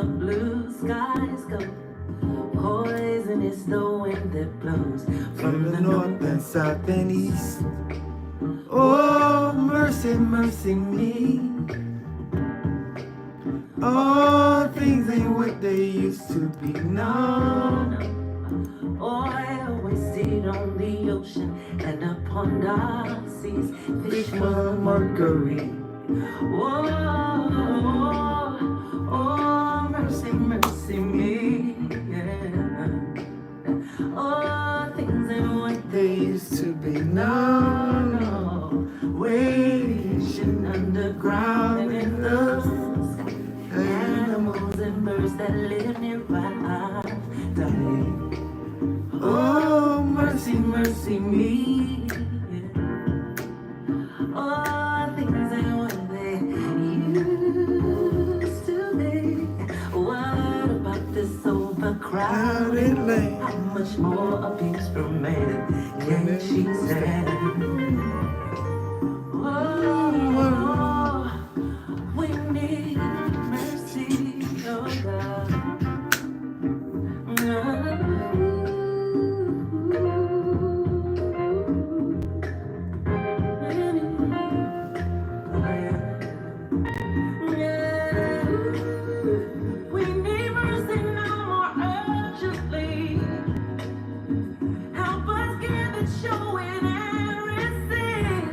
blue skies go. Poison is the wind that blows from the north and south and east. Oh, mercy, mercy me. All things ain't what they used to be. No, no. Oil wasted on the ocean and upon the seas. Fish full of mercury. Oh, oh, oh, mercy, mercy me. Yeah. All things ain't what they used to be. No, no. Waiting underground in the sky. Animals and birds that live nearby die. Oh, mercy, mercy me. Oh, things ain't what they used to be. What about this overcrowded land? How much more a piece from man can she stand? Oh, we need mercy, oh God. We need mercy now more urgently. Help us give it, show it, and receive.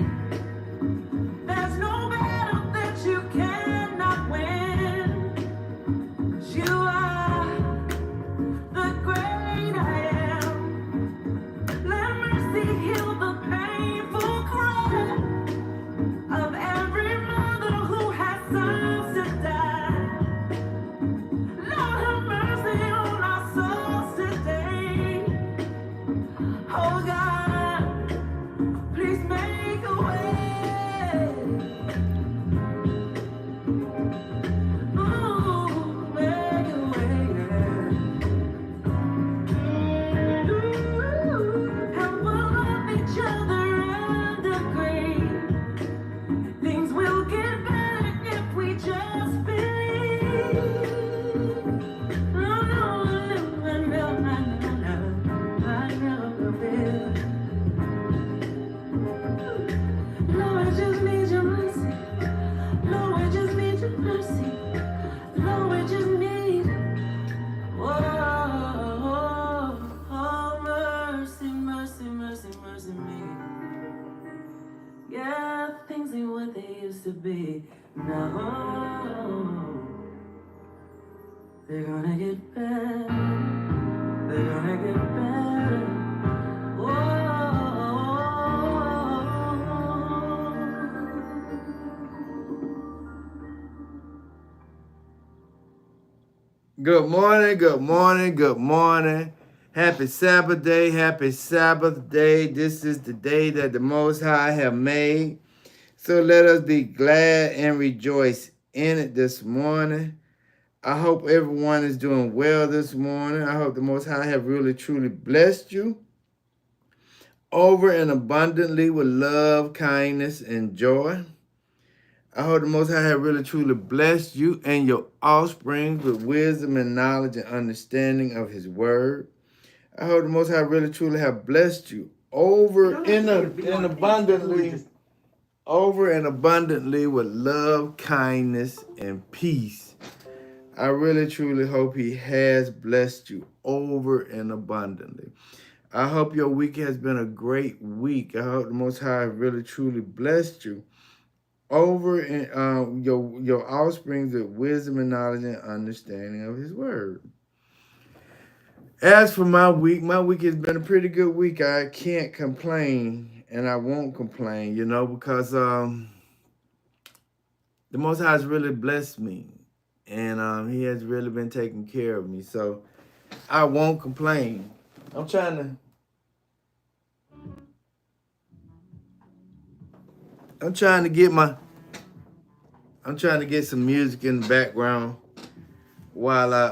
There's no battle that you cannot win. 'Cause you are the great I am. Let mercy heal the painful cry of every mother who has sons to die. Lord, have mercy on our souls today. Oh God, please make a way. Ooh, make a way. And we'll love each other and agree. Things will get better if we just believe. No, no, no, no, no, I know it. Lord, I just need your mercy. Lord, I just need your mercy. Lord, I just need. Oh, oh, mercy, mercy, mercy, mercy me. Yeah, things ain't what they used to be. No, they're gonna get better. They're gonna get better. Whoa. Good morning, good morning, good morning. Happy Sabbath day, happy Sabbath day. This is the day that the Most High have made. So let us be glad and rejoice in it this morning. I hope everyone is doing well this morning. I hope the Most High have really, truly blessed you over and abundantly with love, kindness, and joy. I hope the Most High have really, truly blessed you and your offspring with wisdom and knowledge and understanding of His word. I hope the Most High really, truly have blessed you over and abundantly with love, kindness, and peace. I really, truly hope He has blessed you over and abundantly. I hope your week has been a great week. I hope the Most High really, truly blessed you over in your offspring with wisdom and knowledge and understanding of His word. As for my week has been a pretty good week. I can't complain, and I won't complain, because the Most High has really blessed me, and He has really been taking care of me. So I won't complain. I'm trying to get some music in the background while I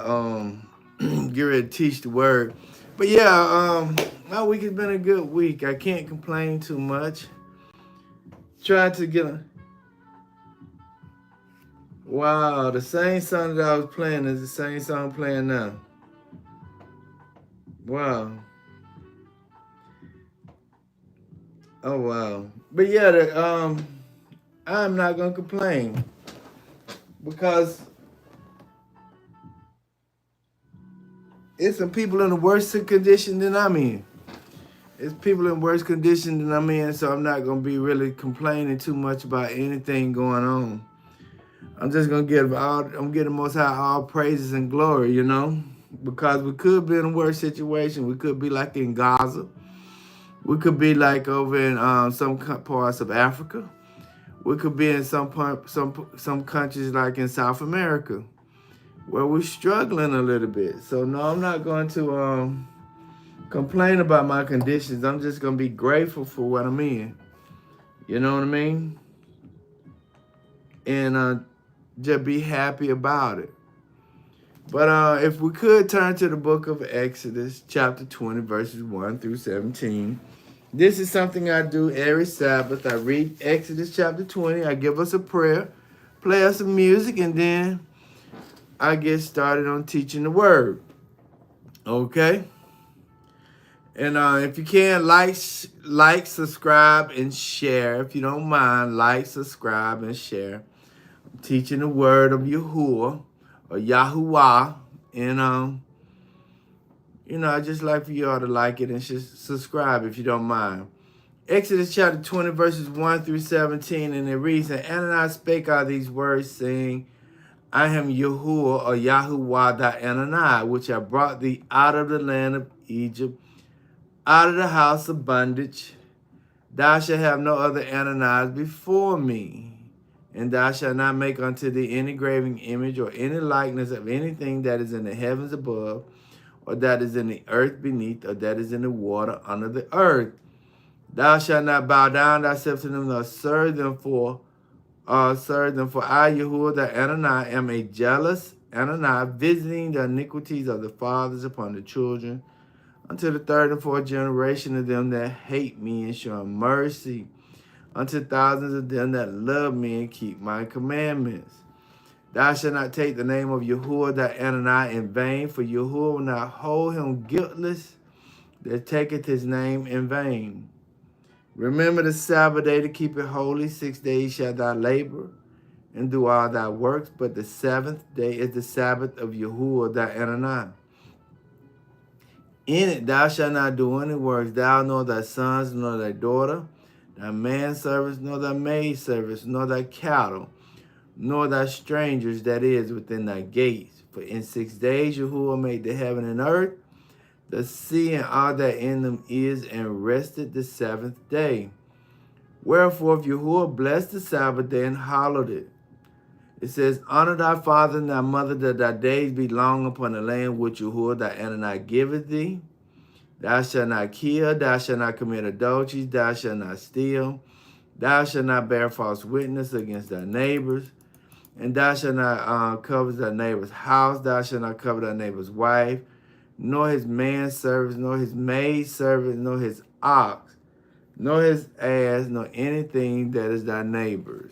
get ready to teach the word. But yeah, my week has been a good week. I can't complain too much. Trying to get Wow, the same song that I was playing is the same song playing now. Wow. Oh wow. But yeah, I'm not gonna complain because it's some people in a worse condition than I'm in. It's people in worse condition than I'm in, so I'm not gonna be really complaining too much about anything going on. I'm just gonna I'm getting Most High all praises and glory, because we could be in a worse situation. We could be like in Gaza. We could be like over in some parts of Africa. We could be in some countries like in South America where we're struggling a little bit. So no, I'm not going to complain about my conditions. I'm just gonna be grateful for what I'm in. You know what I mean? And just be happy about it. But if we could turn to the book of Exodus, chapter 20, verses 1 through 17. This is something I do every Sabbath. I read Exodus chapter 20. I give us a prayer, play us some music, and then I get started on teaching the word. Okay? And if you can, like, subscribe, and share. If you don't mind, like, subscribe, and share. I'm teaching the word of Yahuwah or Yahuwah. And, I'd just like for you all to like it and just subscribe if you don't mind. Exodus chapter 20, verses 1 through 17. And it reads, And Ananias spake all these words, saying, I am Yahuwah or Yahuwah thy Ananias, which have brought thee out of the land of Egypt, out of the house of bondage. Thou shalt have no other Ananias before me. And thou shalt not make unto thee any graven image or any likeness of anything that is in the heavens above, or that is in the earth beneath, or that is in the water under the earth. Thou shalt not bow down thyself to them, nor serve them, for I, Yahuwah the Ananias, am a jealous Ananias, visiting the iniquities of the fathers upon the children, unto the third and fourth generation of them that hate me, and showing mercy unto thousands of them that love me and keep my commandments. Thou shalt not take the name of Yahuwah the Ananias in vain, for Yahuwah will not hold him guiltless that taketh his name in vain. Remember the Sabbath day to keep it holy. 6 days shalt thou labor and do all thy works, but the seventh day is the Sabbath of Yahuwah thy Ananias. In it thou shalt not do any works, thou nor thy sons, nor thy daughter, thy manservants, nor thy maidservants, nor thy cattle, nor thy strangers that is within thy gates. For in 6 days Yahuwah made the heaven and earth, the sea and all that in them is, and rested the seventh day. Wherefore, if Yahuwah blessed the Sabbath day and hallowed it, it says, Honor thy father and thy mother, that thy days be long upon the land which Yahuwah thy Ananias giveth thee. Thou shalt not kill, thou shalt not commit adultery, thou shalt not steal, thou shalt not bear false witness against thy neighbors, and thou shalt not covet thy neighbor's house, thou shalt not covet thy neighbor's wife, nor his manservant, nor his maidservant, nor his ox, nor his ass, nor anything that is thy neighbor's.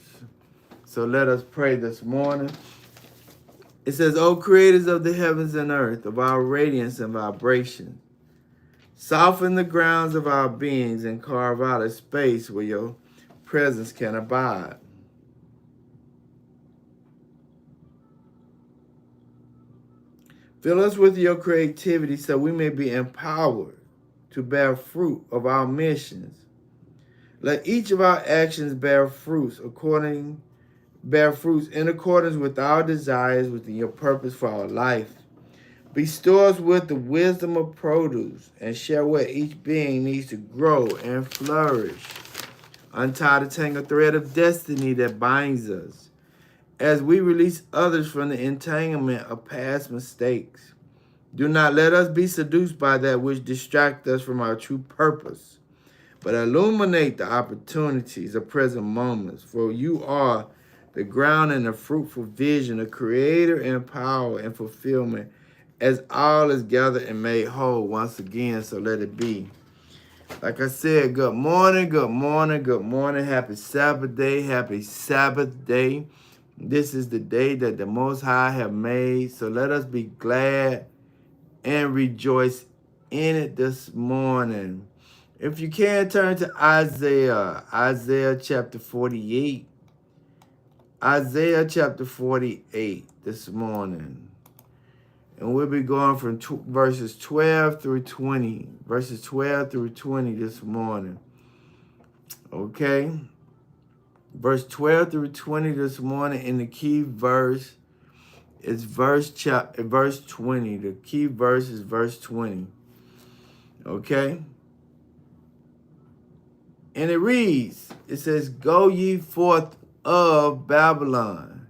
So let us pray this morning. It says, O creators of the heavens and earth, of our radiance and vibration, soften the grounds of our beings and carve out a space where your presence can abide. Fill us with your creativity so we may be empowered to bear fruit of our missions. Let each of our actions bear fruits in accordance with our desires within your purpose for our life. Bestow us with the wisdom of produce and share where each being needs to grow and flourish. Untie the tangled thread of destiny that binds us as we release others from the entanglement of past mistakes. Do not let us be seduced by that which distracts us from our true purpose, but illuminate the opportunities of present moments, for you are the ground and the fruitful vision, the creator and power and fulfillment, as all is gathered and made whole once again, so let it be. Like I said, good morning, good morning, good morning. Happy Sabbath day, happy Sabbath day. This is the day that the Most High have made. So let us be glad and rejoice in it this morning. If you can, turn to Isaiah chapter 48. Isaiah chapter 48 this morning. And we'll be going from verses 12 through 20. Verses 12 through 20 this morning. Okay? Verse 12 through 20 this morning, and the key verse is verse 20. The key verse is verse 20. Okay? And it reads, it says, "Go ye forth of Babylon,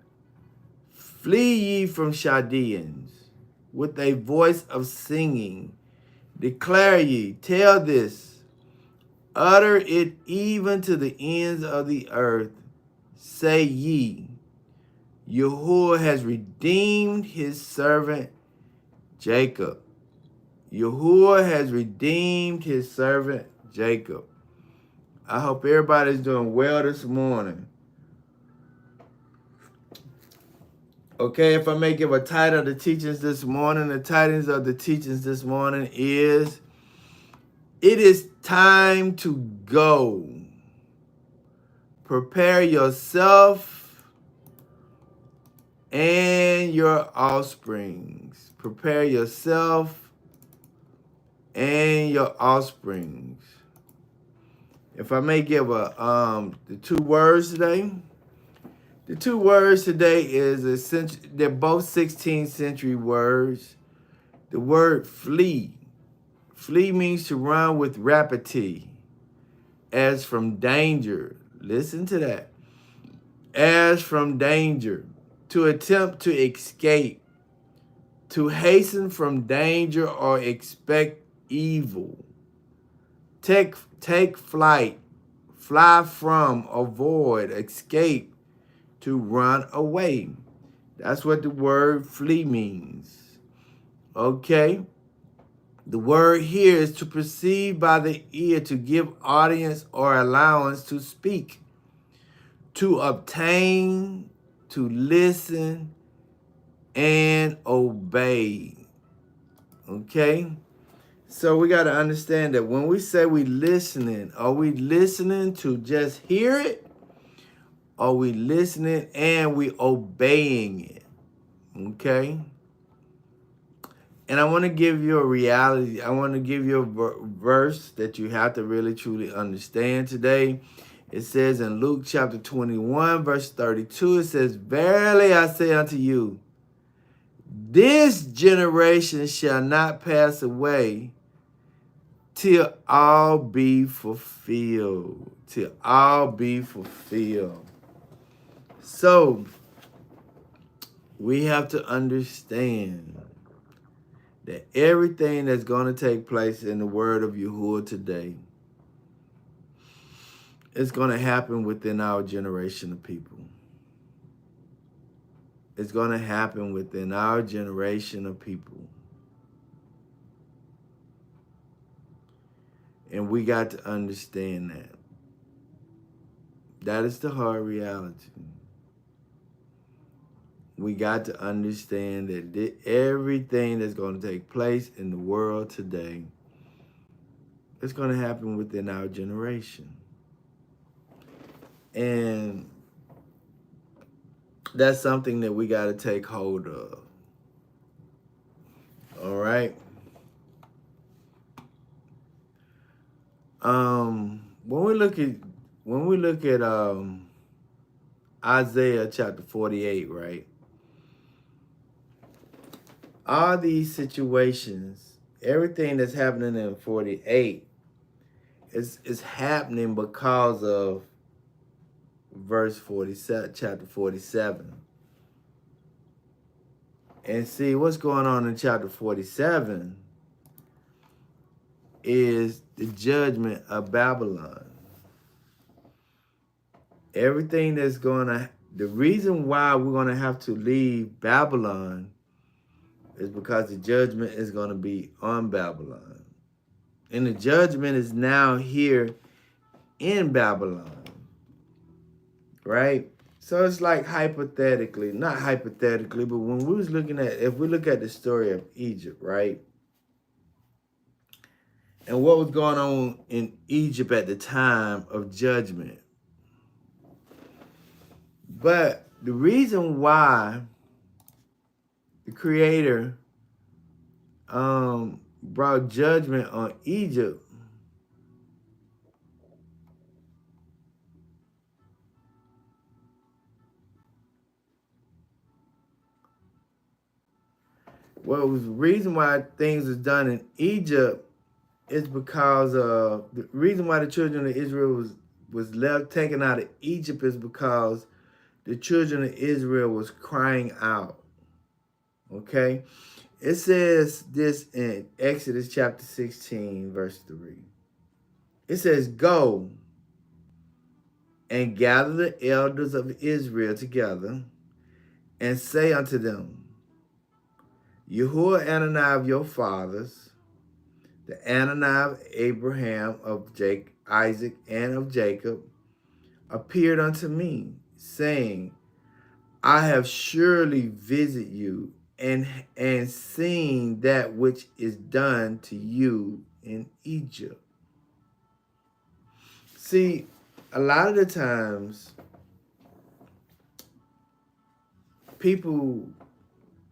flee ye from Chaldeans, with a voice of singing. Declare ye, tell this, utter it even to the ends of the earth. Say ye, Yahuwah has redeemed his servant Jacob. Yahuwah has redeemed his servant Jacob." I hope everybody's doing well this morning. Okay, if I may give a title of the teachings this morning, the titles of the teachings this morning is, "It is time to go. Prepare yourself and your offsprings." Prepare yourself and your offsprings. If I may give the two words today. The two words today is they're both 16th century words. The word flee. Flee means to run with rapidity, as from danger. Listen to that. As from danger. To attempt to escape. To hasten from danger or expect evil. Take flight. Fly from, avoid, escape, to run away. That's what the word flee means. Okay? The word here is to perceive by the ear, to give audience or allowance to speak, to obtain, to listen, and obey. Okay? So we got to understand that when we say we listening, are we listening to just hear it? Are we listening and we obeying it? Okay? And I want to give you a reality. I want to give you a verse that you have to really truly understand today. It says in Luke chapter 21, verse 32, it says, "Verily I say unto you, this generation shall not pass away till all be fulfilled." Till all be fulfilled. So, we have to understand that everything that's going to take place in the word of Yahuwah today is going to happen within our generation of people. It's going to happen within our generation of people. And we got to understand that. That is the hard reality. We got to understand that everything that's going to take place in the world today is going to happen within our generation. And that's something that we got to take hold of. All right? When we look at Isaiah chapter 48, right? All these situations, everything that's happening in 48 is happening because of verse 47, chapter 47. And see, what's going on in chapter 47 is the judgment of Babylon. Everything that's the reason why we're going to have to leave Babylon is because the judgment is going to be on Babylon. And the judgment is now here in Babylon. Right? So it's like hypothetically, not hypothetically, but when we was looking at, if we look at the story of Egypt, right? And what was going on in Egypt at the time of judgment. But the reason why the Creator brought judgment on Egypt what was the reason why things was done in Egypt is because the reason why the children of Israel was left taken out of Egypt is because the children of Israel was crying out. Okay? It says this in Exodus chapter 16, verse 3. It says, "Go and gather the elders of Israel together and say unto them, Yahuwah Anani of your fathers, the Anani of Abraham, of Isaac, and of Jacob, appeared unto me, saying, I have surely visited you and seen that which is done to you in Egypt." See, a lot of the times, people,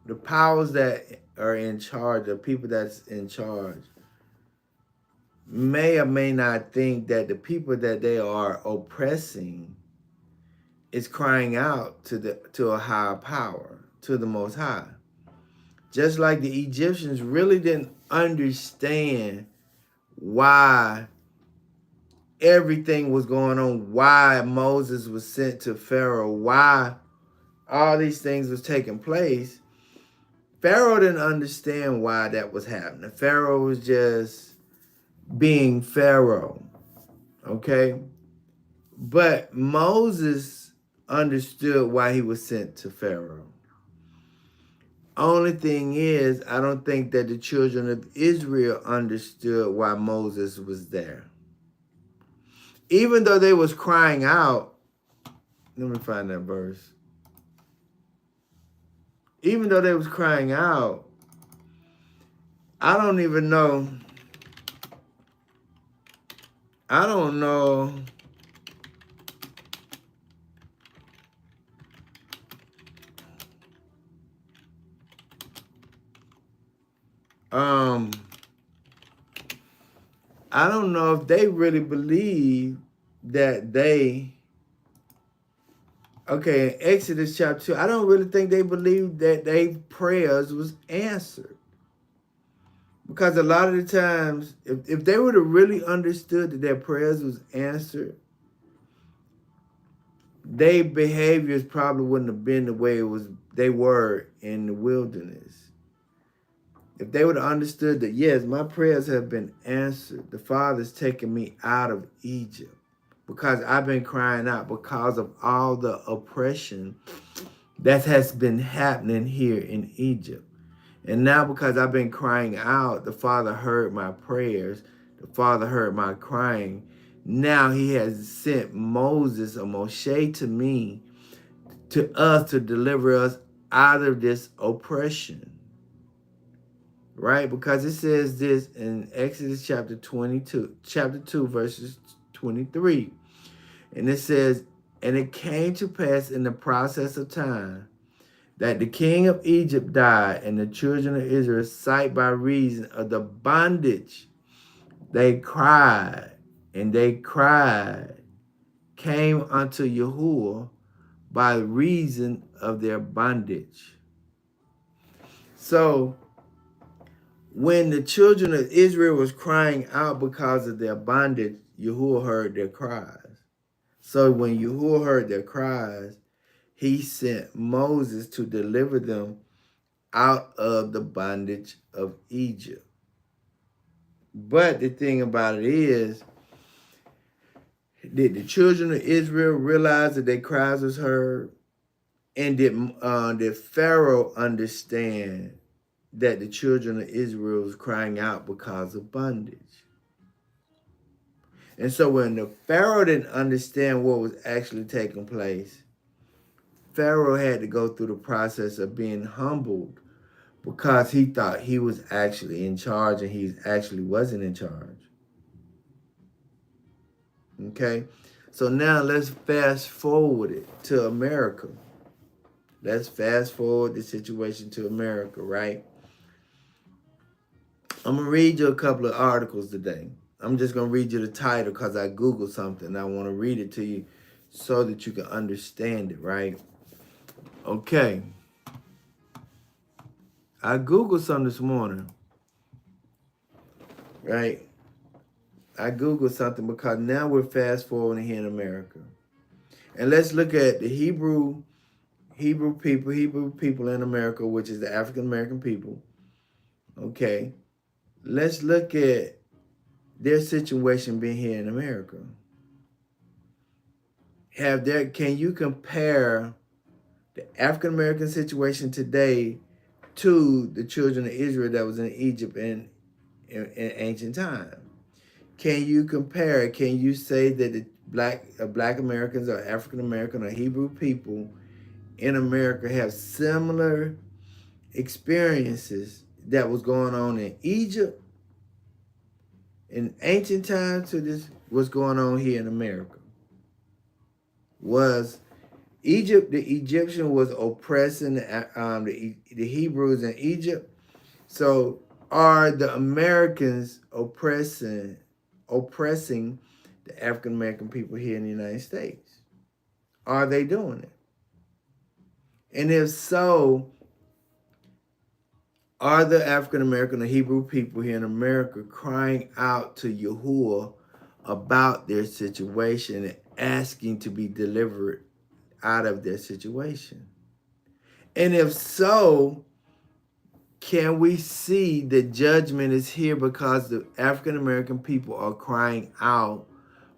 the powers that are in charge, the people that's in charge, may or may not think that the people that they are oppressing is crying out to a higher power, to the Most High. Just like the Egyptians really didn't understand why everything was going on, why Moses was sent to Pharaoh, why all these things was taking place. Pharaoh didn't understand why that was happening. Pharaoh was just being Pharaoh, okay? But Moses understood why he was sent to Pharaoh. Only thing is, I don't think that the children of Israel understood why Moses was there. Even though they was crying out, let me find that verse. Even though they was crying out, I don't even know. I don't know. I don't know if they really believe that okay, in Exodus chapter 2, I don't really think they believed that their prayers was answered. Because a lot of the times, if they would have really understood that their prayers was answered, their behaviors probably wouldn't have been the way they were in the wilderness. If they would have understood that, yes, my prayers have been answered, the Father's taken me out of Egypt because I've been crying out because of all the oppression that has been happening here in Egypt. And now because I've been crying out, the Father heard my prayers. The Father heard my crying. Now he has sent Moses or Moshe to me, to us, to deliver us out of this oppression. Right? Because it says this in Exodus chapter 2, verses 23. And it says, "And it came to pass in the process of time that the king of Egypt died, and the children of Israel sight by reason of the bondage. They cried, and they cried, came unto Yahuwah by reason of their bondage." So, when the children of Israel was crying out because of their bondage, Yahuwah heard their cries. So when Yahuwah heard their cries, he sent Moses to deliver them out of the bondage of Egypt. But the thing about it is, did the children of Israel realize that their cries was heard? And did Pharaoh understand that the children of Israel was crying out because of bondage? And so when the Pharaoh didn't understand what was actually taking place, Pharaoh had to go through the process of being humbled because he thought he was actually in charge and he actually wasn't in charge. Okay? So now let's fast forward it to America. Let's fast forward the situation to America, right? I'm going to read you a couple of articles today. I'm just going to read you the title because I Googled something and I want to read it to you so that you can understand it, right? Okay. I Googled something this morning, right? I Googled something because now we're fast forwarding here in America. And let's look at the Hebrew people in America, which is the African American people. Okay. Let's look at their situation being here in America. Can you compare the African American situation today to the children of Israel that was in Egypt in ancient time? Can you compare? Can you say that the black Americans or African American or Hebrew people in America have similar experiences that was going on in Egypt in ancient times to this what's going on here in America? Was Egypt, the Egyptian was oppressing the Hebrews in Egypt. So are the Americans oppressing the African American people here in the United States? Are they doing it? And if so, are the African American or Hebrew people here in America crying out to Yahuwah about their situation and asking to be delivered out of their situation? And if so, can we see that judgment is here because the African American people are crying out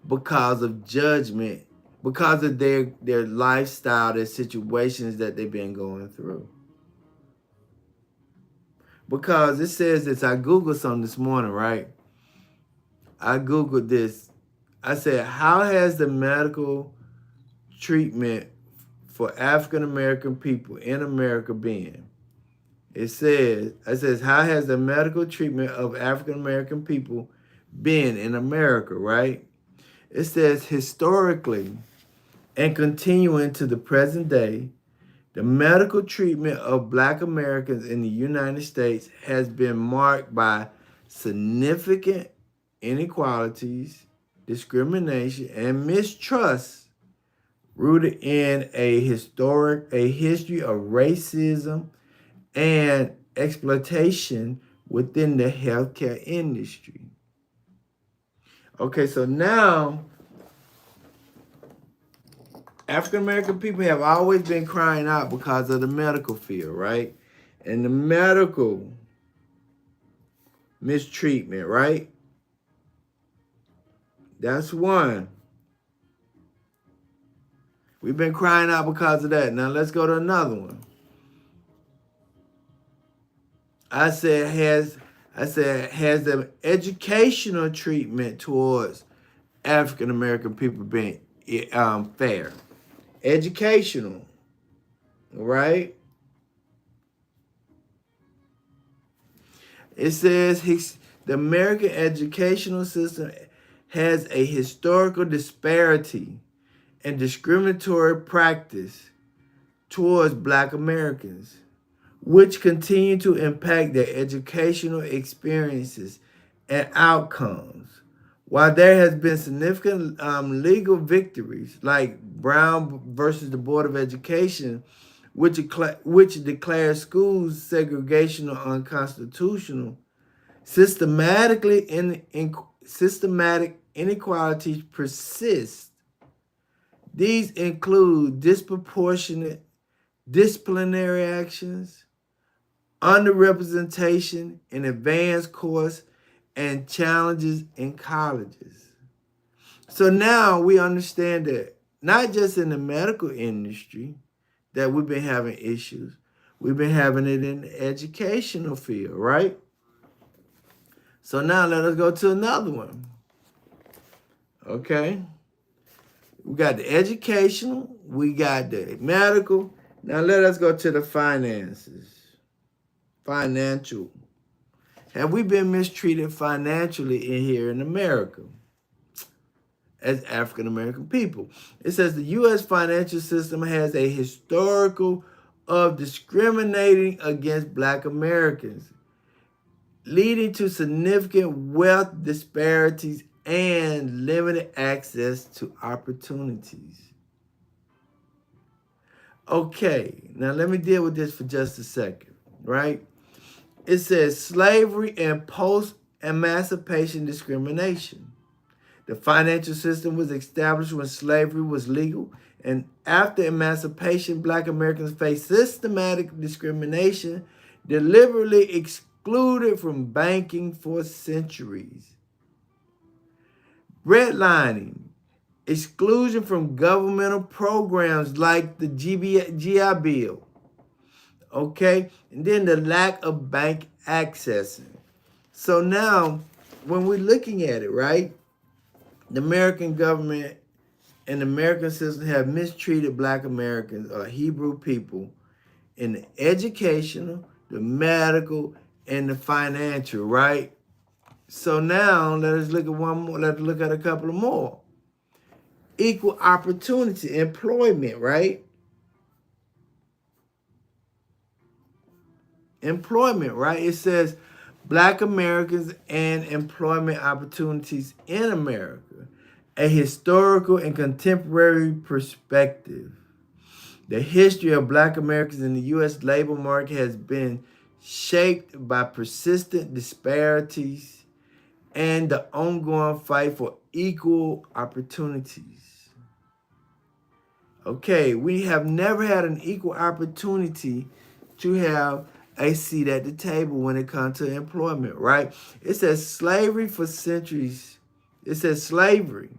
because of judgment, because of their lifestyle, their situations that they've been going through? Because it says this, I Googled something this morning, right? I Googled this. I said, how has the medical treatment for African American people in America been? It says, how has the medical treatment of African American people been in America, right? It says, historically and continuing to the present day, the medical treatment of Black Americans in the United States has been marked by significant inequalities, discrimination, and mistrust rooted in a history of racism and exploitation within the healthcare industry. Okay, so now African American people have always been crying out because of the medical field, right? And the medical mistreatment, right? That's one. We've been crying out because of that. Now let's go to another one. I said, has the educational treatment towards African American people been fair? Educational, right? It says the American educational system has a historical disparity and discriminatory practice towards Black Americans, which continue to impact their educational experiences and outcomes. While there has been significant legal victories, like Brown versus the Board of Education, which declares schools segregational unconstitutional, systematic inequalities persist. These include disproportionate disciplinary actions, underrepresentation in advanced course, and challenges in colleges. So now we understand that not just in the medical industry that we've been having issues, we've been having it in the educational field, right? So now let us go to another one. Okay? We got the educational, we got the medical. Now let us go to the finances. Financial. Have we been mistreated financially in here in America as African American people? It says the U.S. financial system has a historical of discriminating against Black Americans, leading to significant wealth disparities and limited access to opportunities. Okay, now let me deal with this for just a second, right? It says slavery and post-emancipation discrimination. The financial system was established when slavery was legal, and after emancipation, Black Americans faced systematic discrimination, deliberately excluded from banking for centuries. Redlining, exclusion from governmental programs like the GI Bill, okay? And then the lack of bank accessing. So now, when we're looking at it, right, the American government and the American system have mistreated Black Americans or Hebrew people in the educational, the medical, and the financial, right? So now, let us look at one more. Let's look at a couple of more. Equal opportunity, employment, right? Employment, right? It says Black Americans and employment opportunities in America, a historical and contemporary perspective. The history of Black Americans in the U.S. labor market has been shaped by persistent disparities and the ongoing fight for equal opportunities. Okay, we have never had an equal opportunity to have a seat at the table when it comes to employment, right? It says slavery for centuries. It says slavery.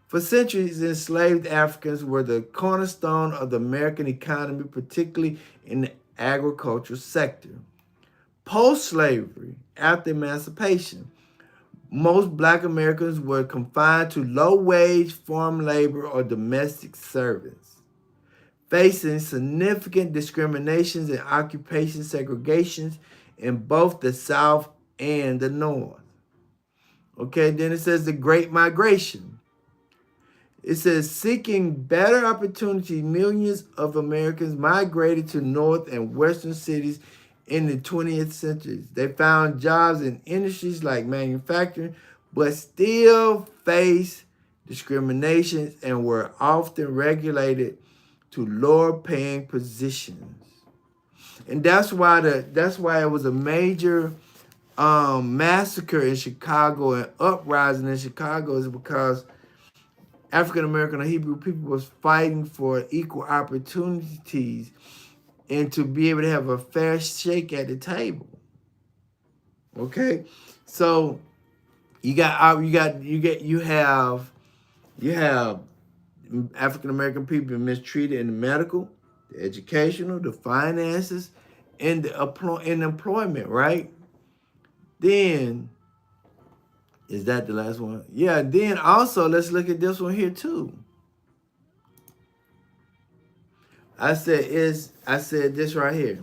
For centuries, enslaved Africans were the cornerstone of the American economy, particularly in the agricultural sector. Post-slavery, after emancipation, most Black Americans were confined to low-wage farm labor or domestic service, facing significant discriminations and occupation segregations in both the South and the North. Okay, then it says the Great Migration. It says seeking better opportunity, millions of Americans migrated to North and Western cities in the 20th century. They found jobs in industries like manufacturing, but still faced discrimination and were often regulated to lower paying positions. And that's why it was a major massacre in Chicago and uprising in Chicago, is because African American or Hebrew people was fighting for equal opportunities and to be able to have a fair shake at the table. Okay, so you have African American people mistreated in the medical, the educational, the finances, and in employment, right? Then, is that the last one? Yeah, then also let's look at this one here too. I said this right here,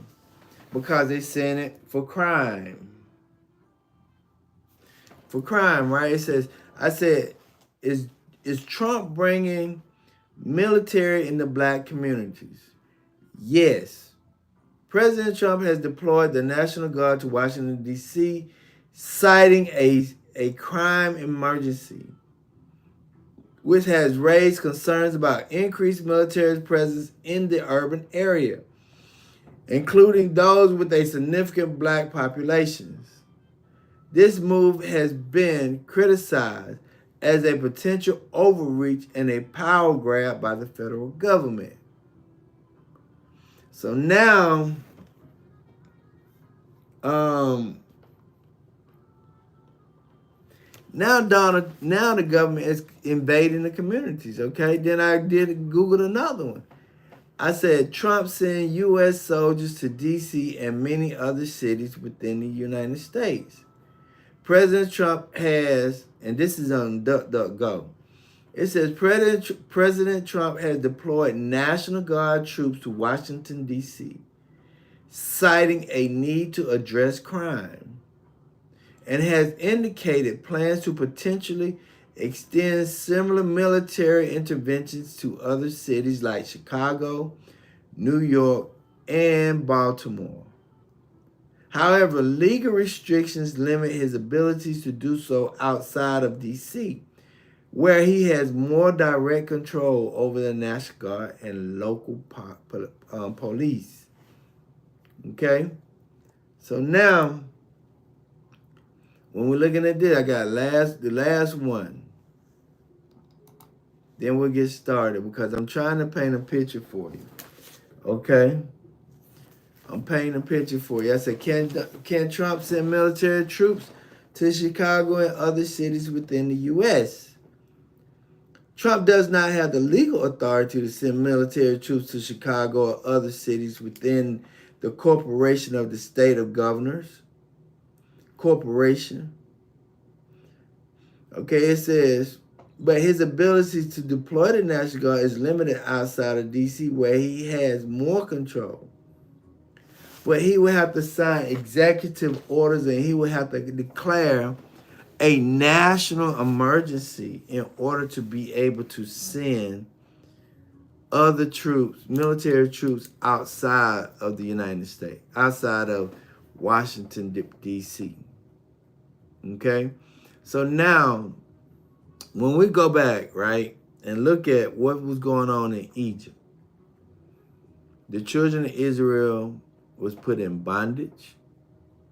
because they saying it for crime. For crime, right? It says, I said, is Trump bringing military in the Black communities? Yes. President Trump has deployed the National Guard to Washington, D.C., citing a crime emergency, which has raised concerns about increased military presence in the urban area, including those with a significant Black populations. This move has been criticized as a potential overreach and a power grab by the federal government. So now, now the government is invading the communities. Okay, then I did Google another one. I said Trump sent U.S. soldiers to D.C. and many other cities within the United States. President Trump has, and this is on DuckDuckGo, It says President Trump has deployed National Guard troops to Washington, D.C., citing a need to address crime, and has indicated plans to potentially extend similar military interventions to other cities like Chicago, New York, and Baltimore. However, legal restrictions limit his abilities to do so outside of D.C., where he has more direct control over the National Guard and local police. Okay? So now, when we're looking at this, I got the last one. Then we'll get started because I'm trying to paint a picture for you. Okay? I'm painting a picture for you. I said, can Trump send military troops to Chicago and other cities within the U.S.? Trump does not have the legal authority to send military troops to Chicago or other cities within the corporation of the state of governors. Corporation. Okay, it says, but his ability to deploy the National Guard is limited outside of D.C., where he has more control. But he would have to sign executive orders and he would have to declare a national emergency in order to be able to send other troops, military troops outside of the United States, outside of Washington, D.C. Okay? So now, when we go back, right, and look at what was going on in Egypt, the children of Israel was put in bondage,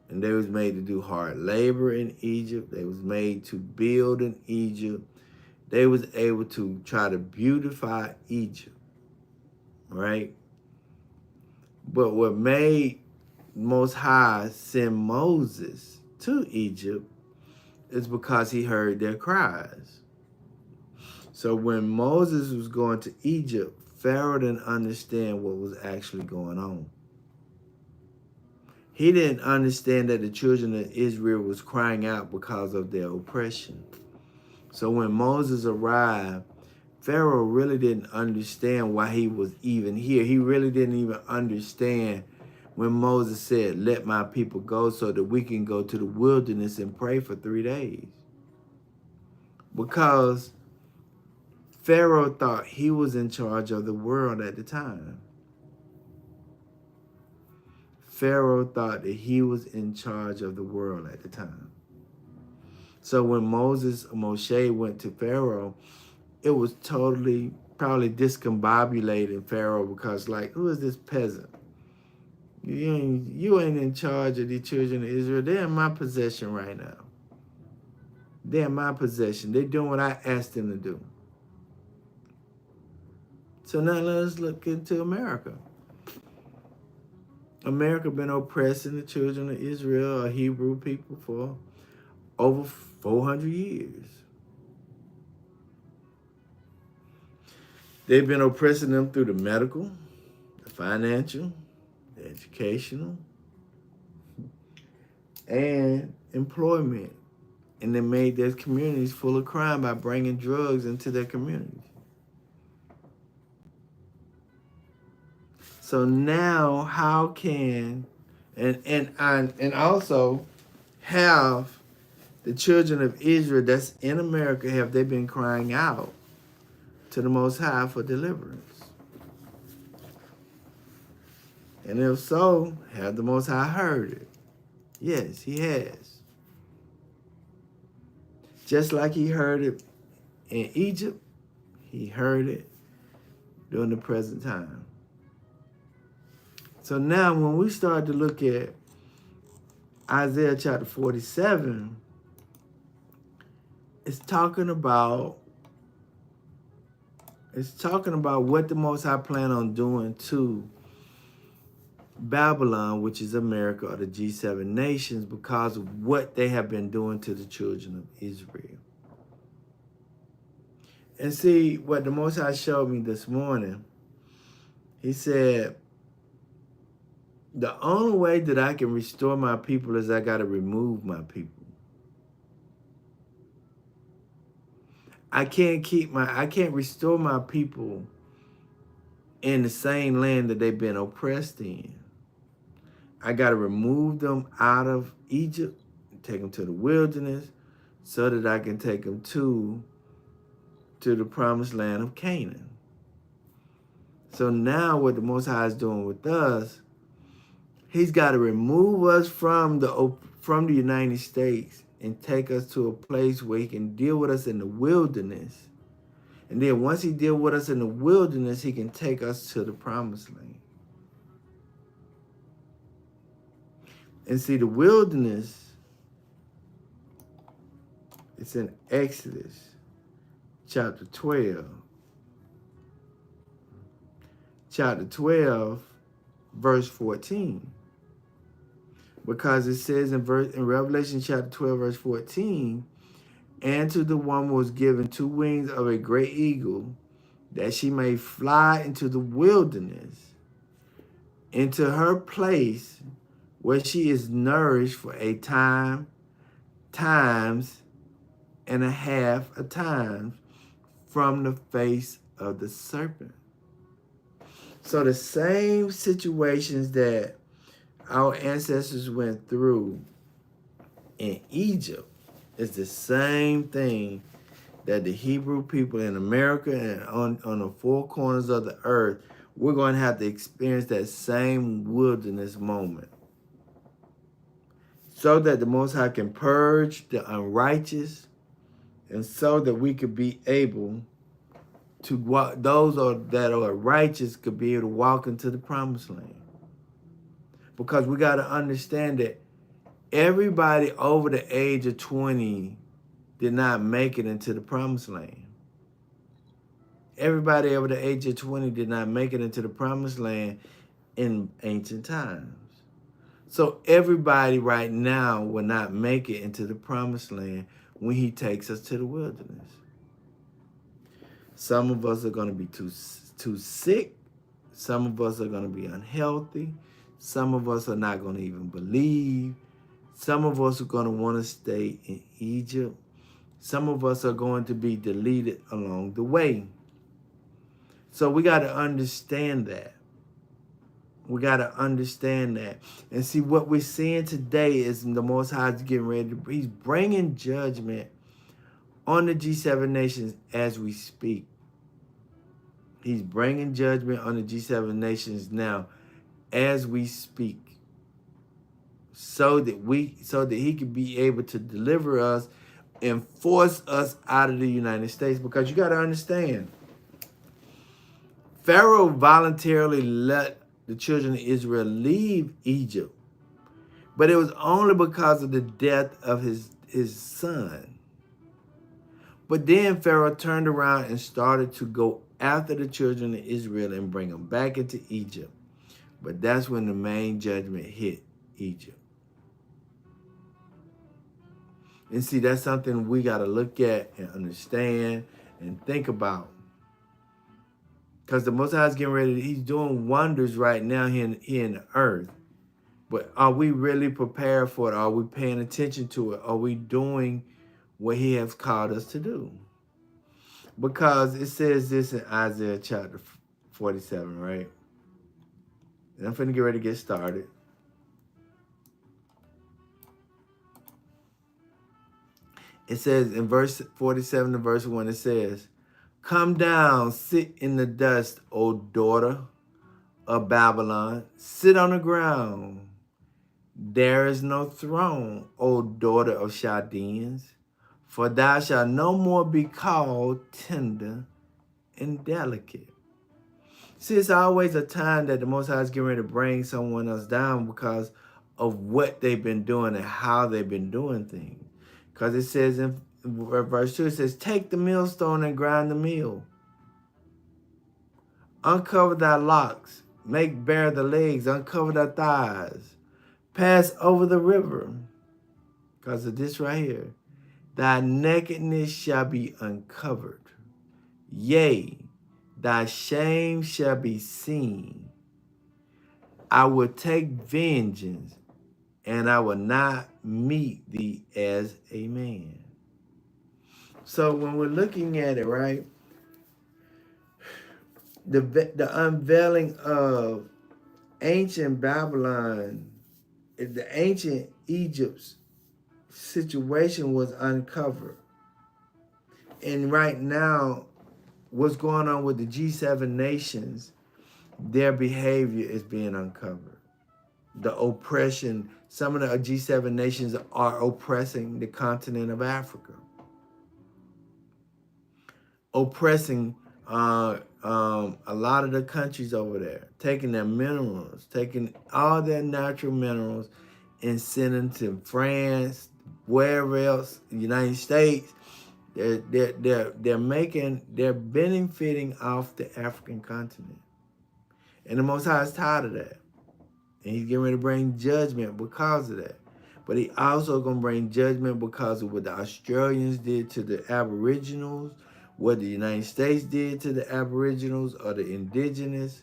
and they was made to do hard labor in Egypt. They was made to build in Egypt. They was able to try to beautify Egypt, right? But what made Most High send Moses to Egypt is because he heard their cries. So when Moses was going to Egypt, Pharaoh didn't understand what was actually going on. He didn't understand that the children of Israel was crying out because of their oppression. So when Moses arrived, Pharaoh really didn't understand why he was even here. He really didn't even understand when Moses said, let my people go so that we can go to the wilderness and pray for 3 days. Because Pharaoh thought he was in charge of the world at the time. Pharaoh thought that he was in charge of the world at the time. So when Moshe went to Pharaoh, it was totally probably discombobulating Pharaoh because, like, who is this peasant? You ain't in charge of the children of Israel. They're in my possession right now. They're in my possession. They're doing what I asked them to do. So now let us look into America. America been oppressing the children of Israel or Hebrew people for over 400 years. They've been oppressing them through the medical, the financial, the educational, and employment. And they made their communities full of crime by bringing drugs into their communities. So now, how can and also have the children of Israel that's in America, have they been crying out to the Most High for deliverance? And if so, have the Most High heard it? Yes, he has. Just like he heard it in Egypt, he heard it during the present time. So now when we start to look at Isaiah chapter 47, it's talking about what the Most High plan on doing to Babylon, which is America, or the G7 nations, because of what they have been doing to the children of Israel. And see, what the Most High showed me this morning, he said, the only way that I can restore my people is I got to remove my people. I can't restore my people in the same land that they've been oppressed in. I got to remove them out of Egypt, take them to the wilderness, so that I can take them to the promised land of Canaan. So now what the Most High is doing with us, he's got to remove us from the United States and take us to a place where he can deal with us in the wilderness. And then once he deals with us in the wilderness, he can take us to the promised land. And see, the wilderness, it's in Exodus chapter 12. Chapter 12, verse 14. Because it says in Revelation chapter 12, verse 14, and to the woman was given 2 wings of a great eagle, that she may fly into the wilderness, into her place where she is nourished for a times and a half a time from the face of the serpent. So the same situations that our ancestors went through in Egypt is the same thing that the Hebrew people in America and on the 4 corners of the earth, we're going to have to experience that same wilderness moment, so that the Most High can purge the unrighteous, and so that we could be able to walk, that are righteous could be able to walk into the promised land. Because we got to understand that everybody over the age of 20 did not make it into the promised land. Everybody over the age of 20 did not make it into the promised land in ancient times. So everybody right now will not make it into the promised land when he takes us to the wilderness. Some of us are going to be too sick. Some of us are going to be unhealthy. Some of us are not going to even believe. Some of us are going to want to stay in Egypt. Some of us are going to be deleted along the way. So we got to understand that. We got to understand that. And see, what we're seeing today is the Most High is getting ready to, he's bringing judgment on the G7 nations as we speak. He's bringing judgment on the G7 nations now as we speak, so that he could be able to deliver us and force us out of the United States. Because you got to understand, Pharaoh voluntarily let the children of Israel leave Egypt, but it was only because of the death of his son. But then Pharaoh turned around and started to go after the children of Israel and bring them back into Egypt. But that's when the main judgment hit Egypt. And see, that's something we got to look at and understand and think about. Because the Most High is getting ready, he's doing wonders right now here in the earth. But are we really prepared for it? Are we paying attention to it? Are we doing what he has called us to do? Because it says this in Isaiah chapter 47, right? And I'm finna get ready to get started. It says in verse 47 to verse 1, it says, "Come down, sit in the dust, O daughter of Babylon. Sit on the ground. There is no throne, O daughter of Chaldeans. For thou shalt no more be called tender and delicate." See, it's always a time that the Most High is getting ready to bring someone else down because of what they've been doing and how they've been doing things. Because it says in verse 2, it says, "Take the millstone and grind the meal. Uncover thy locks, make bare the legs, uncover thy thighs. Pass over the river." Because of this right here. "Thy nakedness shall be uncovered. Yea, thy shame shall be seen. I will take vengeance, and I will not meet thee as a man." So when we're looking at it, right, the unveiling of ancient Babylon, the ancient Egypt's situation was uncovered. And right now, what's going on with the G7 nations, their behavior is being uncovered. The oppression, some of the G7 nations are oppressing the continent of Africa, oppressing a lot of the countries over there, taking their minerals, taking all their natural minerals and sending to France, wherever else, the United States. They're benefiting off the African continent. And the Most High is tired of that. And he's getting ready to bring judgment because of that. But he also going to bring judgment because of what the Australians did to the Aboriginals, what the United States did to the Aboriginals or the indigenous,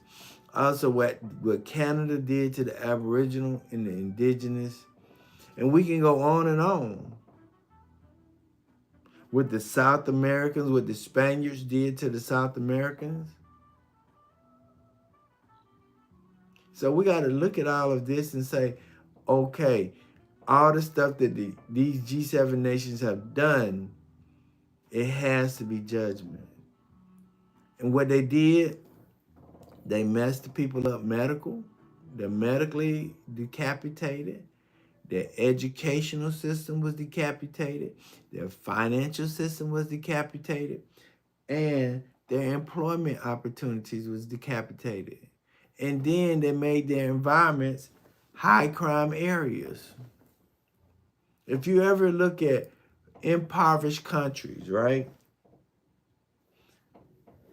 also what Canada did to the Aboriginal and the indigenous. And we can go on and on. What the South Americans, what the Spaniards did to the South Americans. So we got to look at all of this and say, okay, all the stuff that these G7 nations have done, it has to be judgment. And what they did, they messed the people up they're medically decapitated, their educational system was decapitated, their financial system was decapitated, and their employment opportunities was decapitated. And then they made their environments high crime areas. If you ever look at impoverished countries, right?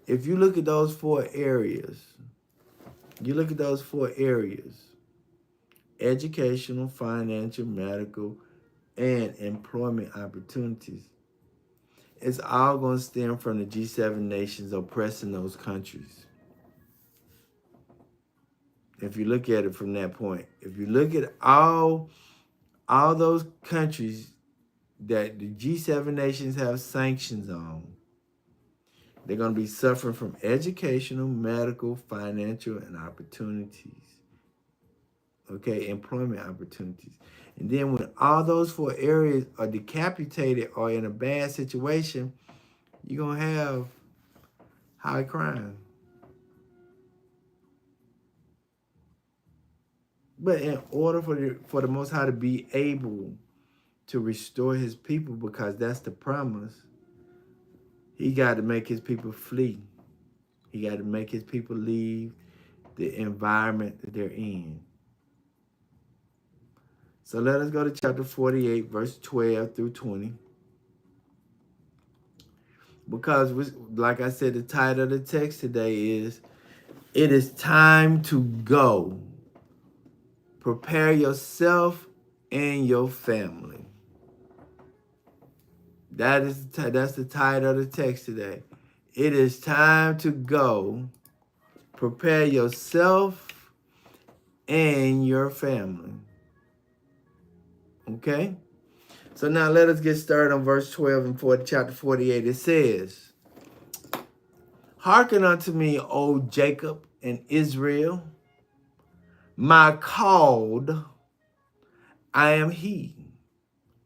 If you look at those four areas, educational, financial, medical, and employment opportunities, it's all going to stem from the G7 nations oppressing those countries. If you look at it from that point, if you look at all those countries that the G7 nations have sanctions on, they're going to be suffering from educational, medical, financial, and opportunities. Okay, employment opportunities. And then when all those four areas are decapitated or in a bad situation, you're going to have high crime. But in order for the Most High to be able to restore his people, because that's the promise, he got to make his people flee. He got to make his people leave the environment that they're in. So let us go to chapter 48, verse 12 through 20. Because, like I said, the title of the text today is, "It is time to go. Prepare yourself and your family." That's the title of the text today. It is time to go. Prepare yourself and your family. Okay? So now let us get started on verse 12 and chapter 48. It says, "Hearken unto me, O Jacob and Israel, my called, I am he.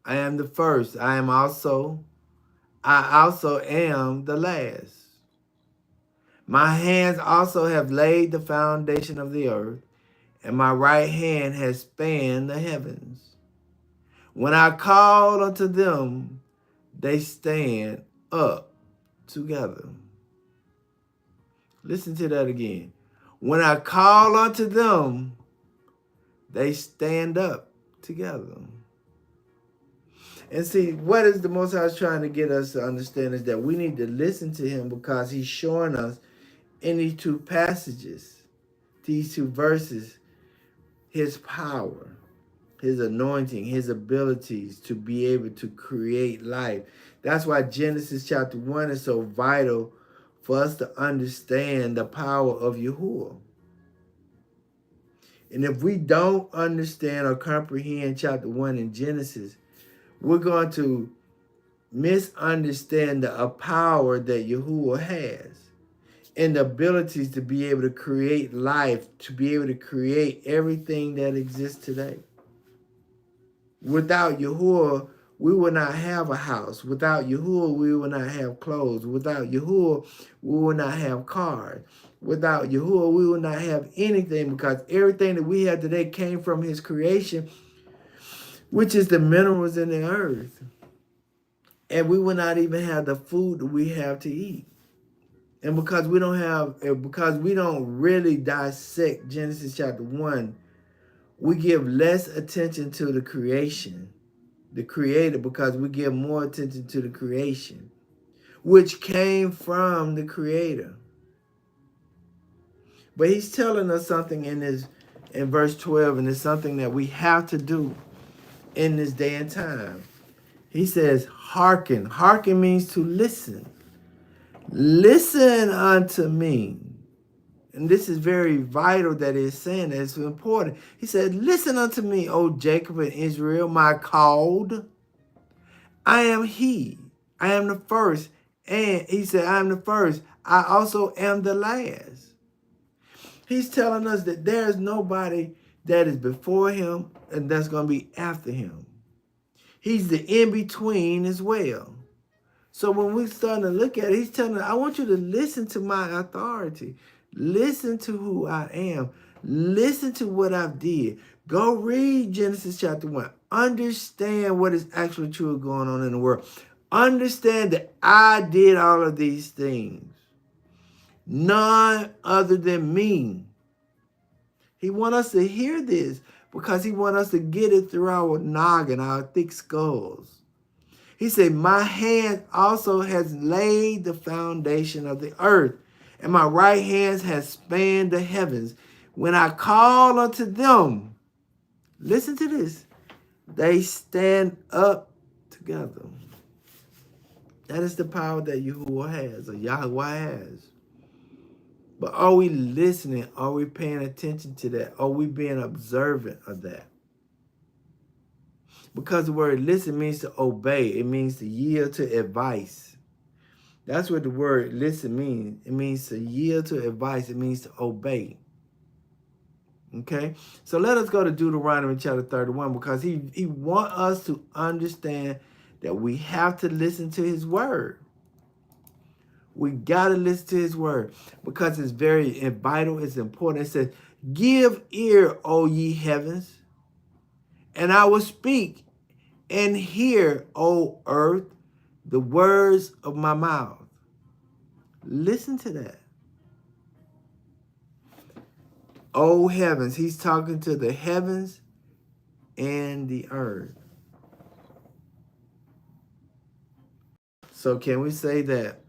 I am the first. I also am the last. My hands also have laid the foundation of the earth, and my right hand has spanned the heavens. When I call unto them, they stand up together." Listen to that again. When I call unto them, they stand up together. And see, what is the Most High trying to get us to understand is that we need to listen to him, because he's showing us in these two passages, these two verses, his power, his anointing, his abilities to be able to create life. That's why Genesis chapter 1 is so vital for us to understand the power of Yahuwah. And if we don't understand or comprehend chapter 1 in Genesis, we're going to misunderstand the power that Yahuwah has and the abilities to be able to create life, to be able to create everything that exists today. Without Yahuwah, we will not have a house. Without Yahuwah, we will not have clothes. Without Yahuwah, we will not have cars. Without Yahuwah, we will not have anything, because everything that we have today came from his creation, which is the minerals in the earth. And we will not even have the food that we have to eat. And because we don't really dissect Genesis chapter 1, we give less attention to the creation, the creator, because we give more attention to the creation, which came from the creator. But he's telling us something in verse 12, and it's something that we have to do in this day and time. He says, hearken. Hearken means to listen. Listen unto me. And this is very vital that it's saying that. It's important. He said, listen unto me, O Jacob and Israel, my called. I am he. I am the first. And he said, I am the first. I also am the last. He's telling us that there's nobody that is before him and that's going to be after him. He's the in-between as well. So when we're starting to look at it, he's telling us, I want you to listen to my authority. Listen to who I am. Listen to what I've did. Go read Genesis chapter 1. Understand what is actually true going on in the world. Understand that I did all of these things. None other than me. He wants us to hear this because he wants us to get it through our noggin, our thick skulls. He said, my hand also has laid the foundation of the earth, and my right hand has spanned the heavens. When I call unto them, listen to this, they stand up together. That is the power that Yahuwah has, or Yahweh has. But are we listening? Are we paying attention to that? Are we being observant of that? Because the word listen means to obey. It means to yield to advice. That's what the word listen means. It means to yield to advice. It means to obey. Okay? So let us go to Deuteronomy chapter 31, because he wants us to understand that we have to listen to his word. We got to listen to his word because it's very vital. It's important. It says, give ear, O ye heavens, and I will speak, and hear, O earth, the words of my mouth. Listen to that. O heavens. He's talking to the heavens and the earth. So can we say that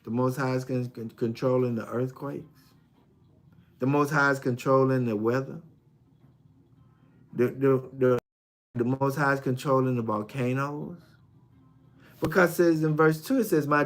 the Most High is controlling the earthquakes? The Most High is controlling the weather? The Most High is controlling the volcanoes? Because it says in verse 2, it says, my